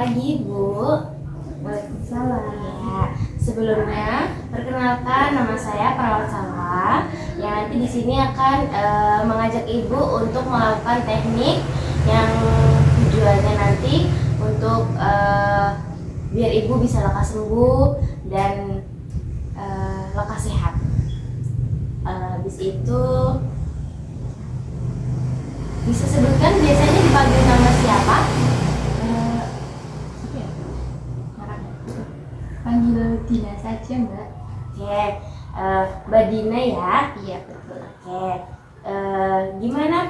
pagi, Bu. Waalaikumsalam. Ya, sebelumnya perkenalkan nama saya Perawat Salwa yang nanti di sini akan mengajak Ibu untuk melakukan teknik yang tujuannya nanti untuk biar Ibu bisa lekas sembuh dan lekas sehat. Habis itu bisa sebutkan biasanya dipanggil nama siapa? Apa ya? Marah. Panggil Dina saja, Mbak. Oke, Mbak Dina ya. Iya, betul. Oke, gimana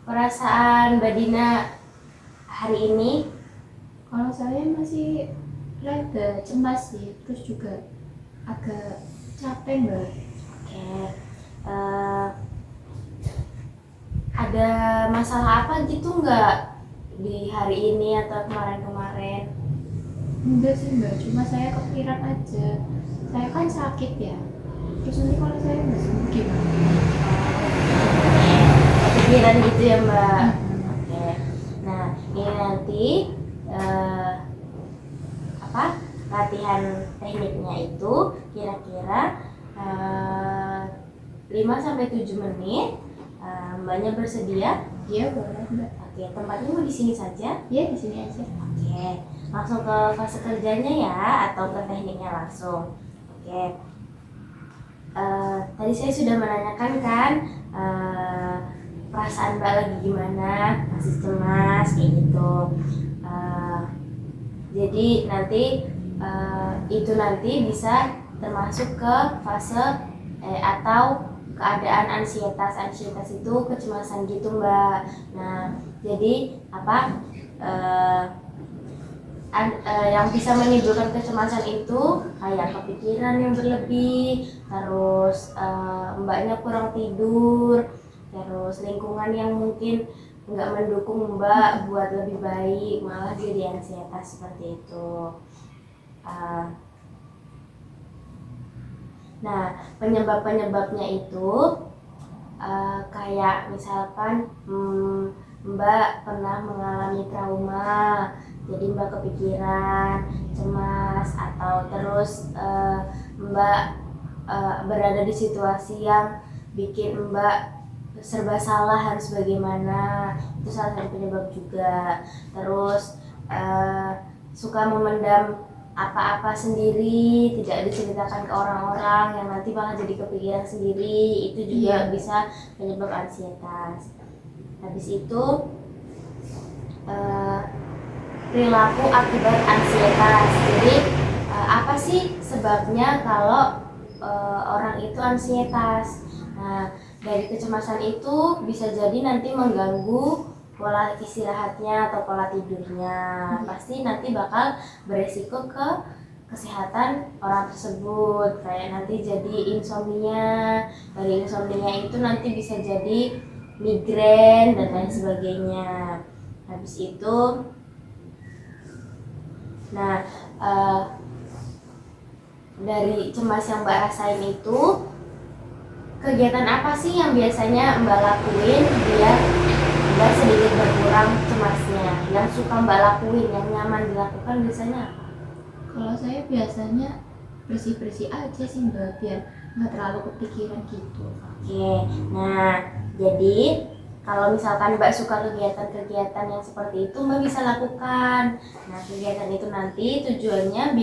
perasaan Mbak Dina hari ini? Kalau saya masih rada cemas sih, terus juga agak capek, Mbak. Oke, ada masalah apa gitu nggak di hari ini atau kemarin-kemarin? Enggak sih, Mbak, cuma saya kepikiran aja. Saya kan sakit ya. Terus nanti kalau saya nggak sembuh gimana? Kepikiran gitu ya Mbak? Hmm. Oke, nah ini nanti latihan tekniknya itu kira-kira 5-7 menit. Mbaknya bersedia? Iya, boleh, Mbak. Oke, tempatnya mau di sini saja? Iya, di sini aja. Oke, langsung ke fase kerjanya ya atau ke tekniknya langsung? Oke, tadi saya sudah menanyakan kan perasaan Mbak lagi gimana, masih cemas kayak gitu. Jadi nanti itu nanti bisa termasuk ke fase atau keadaan ansietas itu kecemasan gitu Mbak. Nah jadi yang bisa menimbulkan kecemasan itu kayak kepikiran yang berlebih, terus Mbaknya kurang tidur, terus lingkungan yang mungkin nggak mendukung Mbak buat lebih baik, malah jadi ansietas seperti itu. Nah, penyebabnya itu kayak misalkan Mbak pernah mengalami trauma, jadi Mbak kepikiran, cemas, atau terus Mbak berada di situasi yang bikin Mbak serba salah harus bagaimana, itu salah satu penyebab juga. Terus suka memendam apa-apa sendiri, tidak diceritakan ke orang-orang yang nanti malah jadi kepikiran sendiri, itu juga bisa penyebab ansietas. Habis itu perilaku akibat ansietas. Jadi apa sih sebabnya kalau orang itu ansietas? Nah, dari kecemasan itu bisa jadi nanti mengganggu pola istirahatnya atau pola tidurnya. Pasti nanti bakal beresiko ke kesehatan orang tersebut, kayak nanti jadi insomnia. Dari insomnia itu nanti bisa jadi migrain dan lain sebagainya. Habis itu dari cemas yang Mbak rasain itu, kegiatan apa sih yang biasanya Mbak lakuin biar Mbak sedikit berkurang cemasnya? Yang suka Mbak lakuin, yang nyaman dilakukan biasanya apa? Kalau saya biasanya bersih-bersih aja sih Mbak, biar nggak terlalu kepikiran gitu. Oke, nah jadi kalau misalkan Mbak suka kegiatan-kegiatan yang seperti itu, Mbak bisa lakukan. Nah, kegiatan itu nanti tujuannya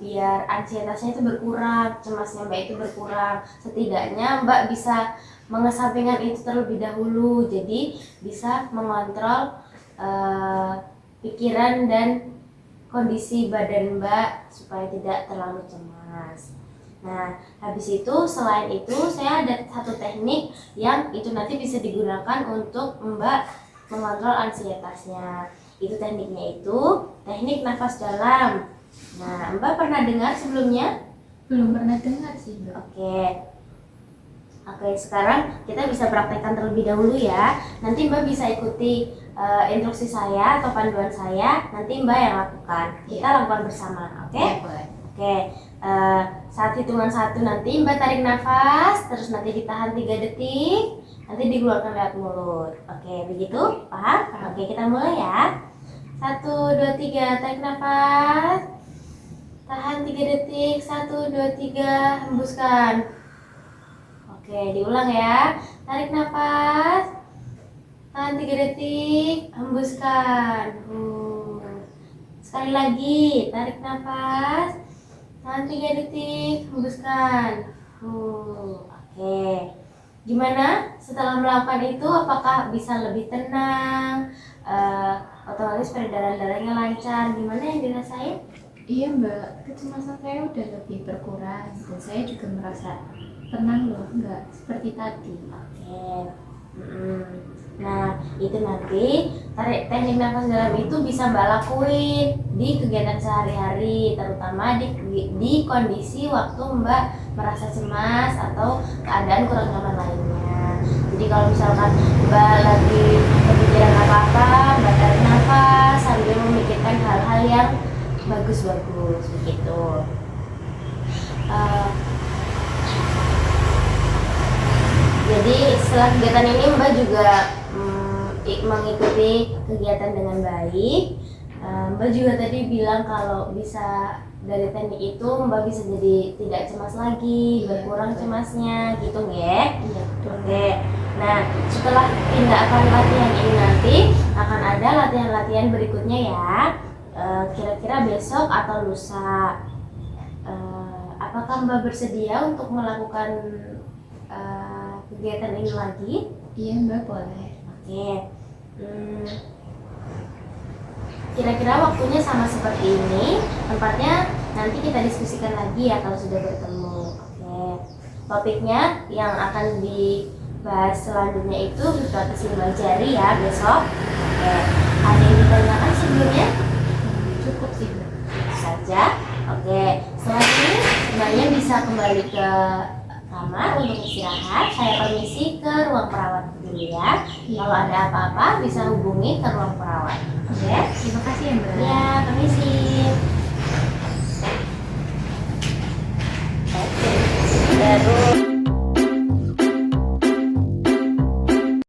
biar ansietasnya itu berkurang, cemasnya Mbak itu berkurang. Setidaknya Mbak bisa mengesampingkan itu terlebih dahulu, jadi bisa mengontrol pikiran dan kondisi badan Mbak supaya tidak terlalu cemas. Nah, habis itu selain itu saya ada satu teknik yang itu nanti bisa digunakan untuk Mbak mengontrol ansietasnya. Itu tekniknya itu teknik nafas dalam. Nah, Mbak pernah dengar sebelumnya? Belum pernah dengar sih Mbak. Oke, sekarang kita bisa praktekkan terlebih dahulu ya. Nanti Mbak bisa ikuti instruksi saya atau panduan saya. Nanti Mbak yang lakukan. Kita lakukan bersama, oke? Boleh. Oke, saat hitungan 1 nanti Mbak tarik nafas, terus nanti ditahan 3 detik, nanti dikeluarkan lewat mulut. Oke, begitu? Paham? Oke, kita mulai ya. 1, 2, 3. Tarik nafas. Tahan 3 detik. 1, 2, 3. Hembuskan. Oke, diulang ya. Tarik nafas. Tahan 3 detik. Hembuskan. Sekali lagi. Tarik nafas. Tahan 3 detik. Hembuskan. Oke. Gimana setelah melakukan itu? Apakah bisa lebih tenang? Otomatis peredaran darahnya lancar. Gimana yang dirasain? Iya Mbak, kecemasan saya udah lebih berkurang dan saya juga merasa tenang loh, nggak seperti tadi. Oke. Nah, itu nanti teknik nafas dalam itu bisa Mbak lakuin di kegiatan sehari-hari, terutama di kondisi waktu Mbak merasa cemas atau keadaan kurang nyaman lainnya. Jadi kalau misalkan Mbak lagi kepikiran apa-apa, Mbak tarik nafas sambil memikirkan hal-hal yang bagus-bagus begitu. Jadi setelah kegiatan ini Mbak juga mengikuti kegiatan dengan baik. Mbak juga tadi bilang kalau bisa dari teknik itu Mbak bisa jadi tidak cemas lagi, berkurang cemasnya gitu ya. Iya, betul. Oke. Nah, setelah tindakan latihan ini nanti akan ada latihan-latihan berikutnya ya. Kira-kira besok atau lusa. Apakah Mbak bersedia untuk melakukan kegiatan ini lagi? Iya Mbak, boleh. Oke. Kira-kira waktunya sama seperti ini. Tempatnya nanti kita diskusikan lagi ya kalau sudah bertemu. Oke. Topiknya yang akan dibahas selanjutnya itu hipnotis limbah jari ya besok. Oke. Ada yang ditanyakan sebelumnya? Cukup sih Mbak. Saja. Oke. Setelah ini Mbaknya bisa kembali ke kamar untuk istirahat. Saya permisi ke ruang perawat dulu ya. Kalau ada apa-apa bisa hubungi ke ruang perawat. Oke? Terima kasih ya Mbak. Ya, permisi. Oke. Terus